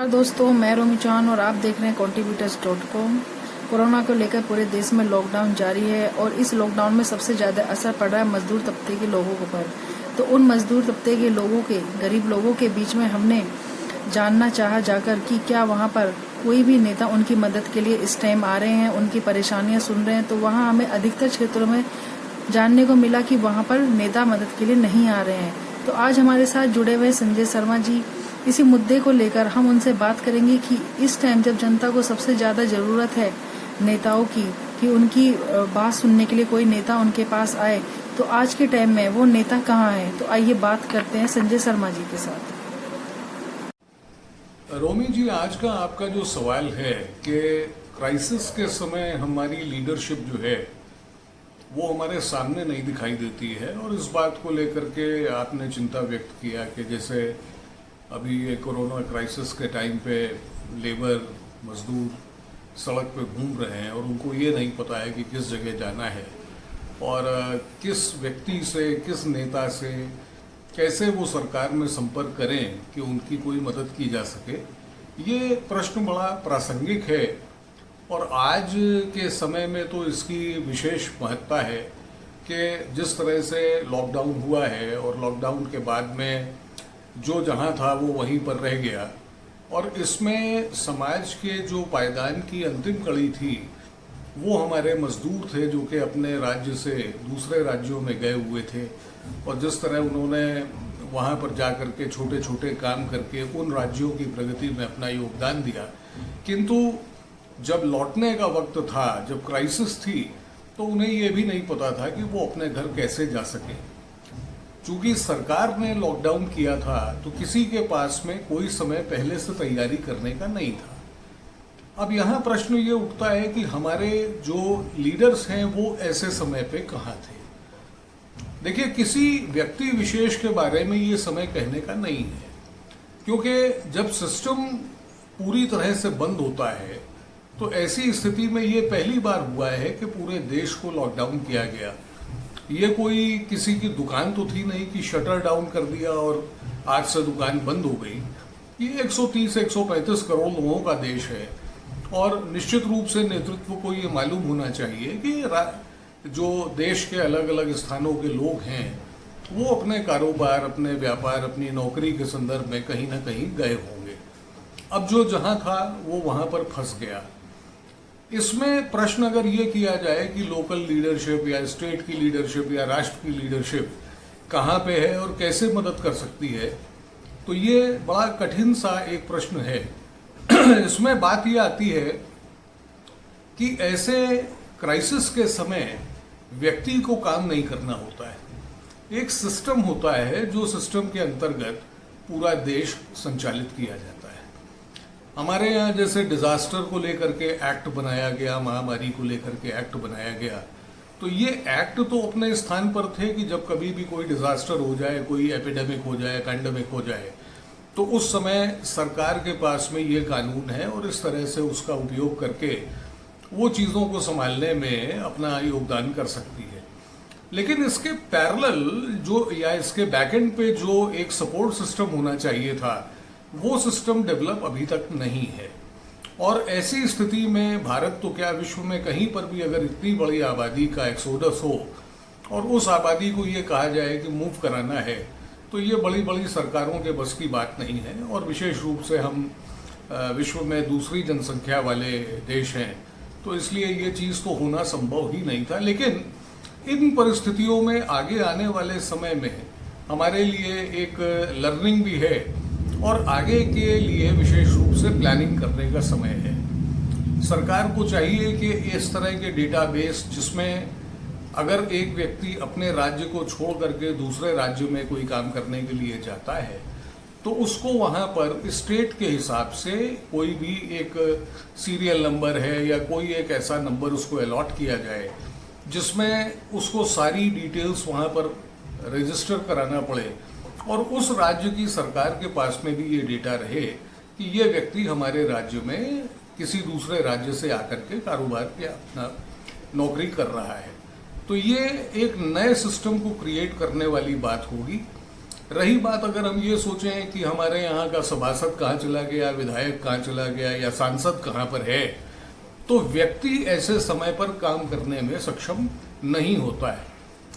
नमस्कार दोस्तों, मैं रोमी चौहान और आप देख रहे हैं contributors.com। कोरोना को लेकर पूरे देश में लॉकडाउन जारी है और इस लॉकडाउन में सबसे ज़्यादा असर पड़ रहा है मजदूर तबके के लोगों पर। तो उन मजदूर तबके के लोगों के गरीब लोगों के बीच में हमने जानना चाहा जाकर कि क्या वहाँ पर कोई भी नेता उनकी मदद के लिए इस टाइम आ रहे हैं, उनकी परेशानियाँ सुन रहे हैं। तो वहाँ हमें अधिकतर क्षेत्रों में जानने को मिला कि वहाँ पर नेता मदद के लिए नहीं आ रहे हैं। तो आज हमारे साथ जुड़े हुए संजय शर्मा जी, इसी मुद्दे को लेकर हम उनसे बात करेंगे कि इस टाइम जब जनता को सबसे ज़्यादा ज़रूरत है नेताओं की, कि उनकी बात सुनने के लिए कोई नेता उनके पास आए, तो आज के टाइम में वो नेता कहाँ है। तो आइए बात करते हैं संजय शर्मा जी के साथ। रोमी जी, आज का आपका जो सवाल है कि क्राइसिस के समय हमारी लीडरशिप जो है वो हमारे सामने नहीं दिखाई देती है, और इस बात को लेकर के आपने चिंता व्यक्त किया कि जैसे अभी ये कोरोना क्राइसिस के टाइम पे लेबर मजदूर सड़क पे घूम रहे हैं और उनको ये नहीं पता है कि किस जगह जाना है और किस व्यक्ति से, किस नेता से कैसे वो सरकार में संपर्क करें कि उनकी कोई मदद की जा सके। ये प्रश्न बड़ा प्रासंगिक है और आज के समय में तो इसकी विशेष महत्ता है कि जिस तरह से लॉकडाउन हुआ है और लॉकडाउन के बाद में जो जहां था वो वहीं पर रह गया, और इसमें समाज के जो पायदान की अंतिम कड़ी थी वो हमारे मजदूर थे जो कि अपने राज्य से दूसरे राज्यों में गए हुए थे, और जिस तरह उन्होंने वहां पर जाकर के छोटे छोटे काम करके उन राज्यों की प्रगति में अपना योगदान दिया। किंतु जब लौटने का वक्त था, जब क्राइसिस थी, तो उन्हें ये भी नहीं पता था कि वो अपने घर कैसे जा सके। चूंकि सरकार ने लॉकडाउन किया था तो किसी के पास में कोई समय पहले से तैयारी करने का नहीं था। अब यहाँ प्रश्न ये उठता है कि हमारे जो लीडर्स हैं वो ऐसे समय पे कहाँ थे। देखिए, किसी व्यक्ति विशेष के बारे में ये समय कहने का नहीं है, क्योंकि जब सिस्टम पूरी तरह से बंद होता है तो ऐसी स्थिति में ये पहली बार हुआ है कि पूरे देश को लॉकडाउन किया गया। ये कोई किसी की दुकान तो थी नहीं कि शटर डाउन कर दिया और आज से दुकान बंद हो गई। ये 130-135 करोड़ लोगों का देश है, और निश्चित रूप से नेतृत्व को ये मालूम होना चाहिए कि जो देश के अलग अलग स्थानों के लोग हैं वो अपने कारोबार, अपने व्यापार, अपनी नौकरी के संदर्भ में कहीं ना कहीं गए होंगे। अब जो जहां था वो वहां पर फंस गया। इसमें प्रश्न अगर ये किया जाए कि लोकल लीडरशिप या स्टेट की लीडरशिप या राष्ट्र की लीडरशिप कहाँ पे है और कैसे मदद कर सकती है, तो ये बड़ा कठिन सा एक प्रश्न है। इसमें बात ये आती है कि ऐसे क्राइसिस के समय व्यक्ति को काम नहीं करना होता है। एक सिस्टम होता है जो सिस्टम के अंतर्गत पूरा देश संचालित किया जाता है। हमारे यहाँ जैसे डिजास्टर को लेकर के एक्ट बनाया गया, महामारी को लेकर के एक्ट बनाया गया, तो ये एक्ट तो अपने स्थान पर थे कि जब कभी भी कोई डिजास्टर हो जाए, कोई एपिडेमिक हो जाए, पैंडेमिक हो जाए, तो उस समय सरकार के पास में ये कानून है और इस तरह से उसका उपयोग करके वो चीज़ों को संभालने में अपना योगदान कर सकती है। लेकिन इसके पैरेलल जो या इसके बैकएंड पे जो एक सपोर्ट सिस्टम होना चाहिए था, वो सिस्टम डेवलप अभी तक नहीं है। और ऐसी स्थिति में भारत तो क्या, विश्व में कहीं पर भी अगर इतनी बड़ी आबादी का एक्सोडस हो और उस आबादी को ये कहा जाए कि मूव कराना है, तो ये बड़ी बड़ी सरकारों के बस की बात नहीं है। और विशेष रूप से हम विश्व में दूसरी जनसंख्या वाले देश हैं, तो इसलिए ये चीज़ तो होना संभव ही नहीं था। लेकिन इन परिस्थितियों में आगे आने वाले समय में हमारे लिए एक लर्निंग भी है और आगे के लिए विशेष रूप से प्लानिंग करने का समय है। सरकार को चाहिए कि इस तरह के डेटाबेस, जिसमें अगर एक व्यक्ति अपने राज्य को छोड़ करके दूसरे राज्य में कोई काम करने के लिए जाता है, तो उसको वहाँ पर स्टेट के हिसाब से कोई भी एक सीरियल नंबर है या कोई एक ऐसा नंबर उसको अलॉट किया जाए जिसमें उसको सारी डिटेल्स वहाँ पर रजिस्टर कराना पड़े, और उस राज्य की सरकार के पास में भी ये डेटा रहे कि ये व्यक्ति हमारे राज्य में किसी दूसरे राज्य से आकर के कारोबार या अपना नौकरी कर रहा है। तो ये एक नए सिस्टम को क्रिएट करने वाली बात होगी। रही बात अगर हम ये सोचें कि हमारे यहाँ का सभासद कहाँ चला गया, विधायक कहाँ चला गया या सांसद कहाँ पर है, तो व्यक्ति ऐसे समय पर काम करने में सक्षम नहीं होता है।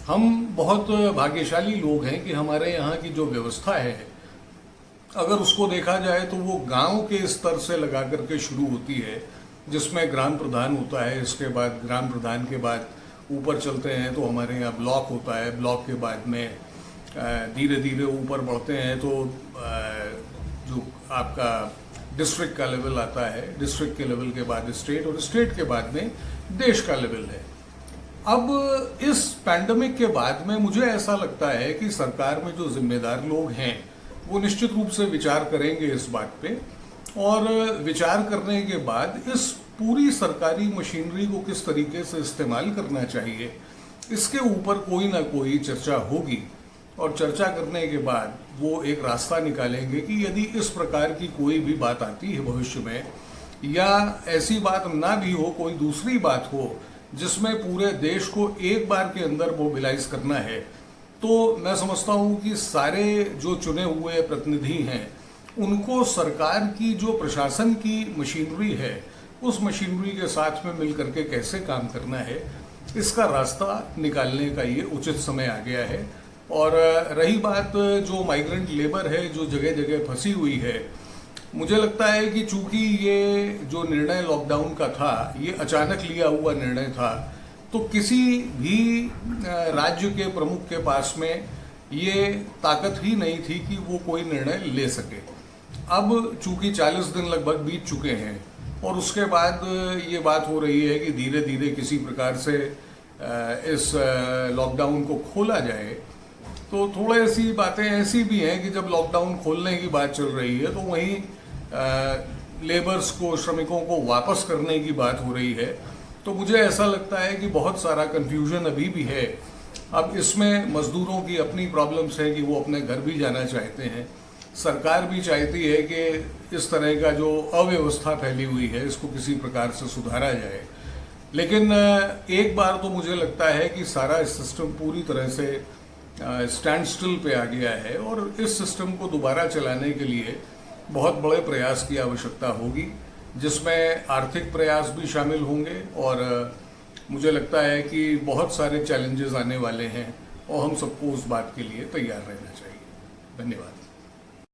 हम बहुत भाग्यशाली लोग हैं कि हमारे यहाँ की जो व्यवस्था है, अगर उसको देखा जाए तो वो गांव के स्तर से लगा करके शुरू होती है, जिसमें ग्राम प्रधान होता है, इसके बाद ग्राम प्रधान के बाद ऊपर चलते हैं तो हमारे यहाँ ब्लॉक होता है, ब्लॉक के बाद में धीरे धीरे ऊपर बढ़ते हैं तो जो आपका डिस्ट्रिक्ट का लेवल आता है, डिस्ट्रिक्ट के लेवल के बाद स्टेट और स्टेट के बाद में देश का लेवल है। अब इस पैंडेमिक के बाद में मुझे ऐसा लगता है कि सरकार में जो जिम्मेदार लोग हैं वो निश्चित रूप से विचार करेंगे इस बात पे, और विचार करने के बाद इस पूरी सरकारी मशीनरी को किस तरीके से इस्तेमाल करना चाहिए, इसके ऊपर कोई ना कोई चर्चा होगी। और चर्चा करने के बाद वो एक रास्ता निकालेंगे कि यदि इस प्रकार की कोई भी बात आती है भविष्य में, या ऐसी बात ना भी हो, कोई दूसरी बात हो जिसमें पूरे देश को एक बार के अंदर मोबिलाइज करना है, तो मैं समझता हूं कि सारे जो चुने हुए प्रतिनिधि हैं उनको सरकार की जो प्रशासन की मशीनरी है उस मशीनरी के साथ में मिलकर के कैसे काम करना है, इसका रास्ता निकालने का ये उचित समय आ गया है। और रही बात जो माइग्रेंट लेबर है जो जगह जगह फंसी हुई है, मुझे लगता है कि चूंकि ये जो निर्णय लॉकडाउन का था ये अचानक लिया हुआ निर्णय था, तो किसी भी राज्य के प्रमुख के पास में ये ताकत ही नहीं थी कि वो कोई निर्णय ले सके। अब चूंकि 40 दिन लगभग बीत चुके हैं और उसके बाद ये बात हो रही है कि धीरे धीरे किसी प्रकार से इस लॉकडाउन को खोला जाए, तो थोड़ी ऐसी बातें ऐसी भी हैं कि जब लॉकडाउन खोलने की बात चल रही है तो वहीं लेबर्स को, श्रमिकों को वापस करने की बात हो रही है। तो मुझे ऐसा लगता है कि बहुत सारा कंफ्यूजन अभी भी है। अब इसमें मजदूरों की अपनी प्रॉब्लम्स है कि वो अपने घर भी जाना चाहते हैं, सरकार भी चाहती है कि इस तरह का जो अव्यवस्था फैली हुई है इसको किसी प्रकार से सुधारा जाए। लेकिन एक बार तो मुझे लगता है कि सारा सिस्टम पूरी तरह से स्टैंड स्टिल पे आ गया है और इस सिस्टम को दोबारा चलाने के लिए बहुत बड़े प्रयास की आवश्यकता होगी, जिसमें आर्थिक प्रयास भी शामिल होंगे। और मुझे लगता है कि बहुत सारे चैलेंजेस आने वाले हैं और हम सबको उस बात के लिए तैयार रहना चाहिए। धन्यवाद।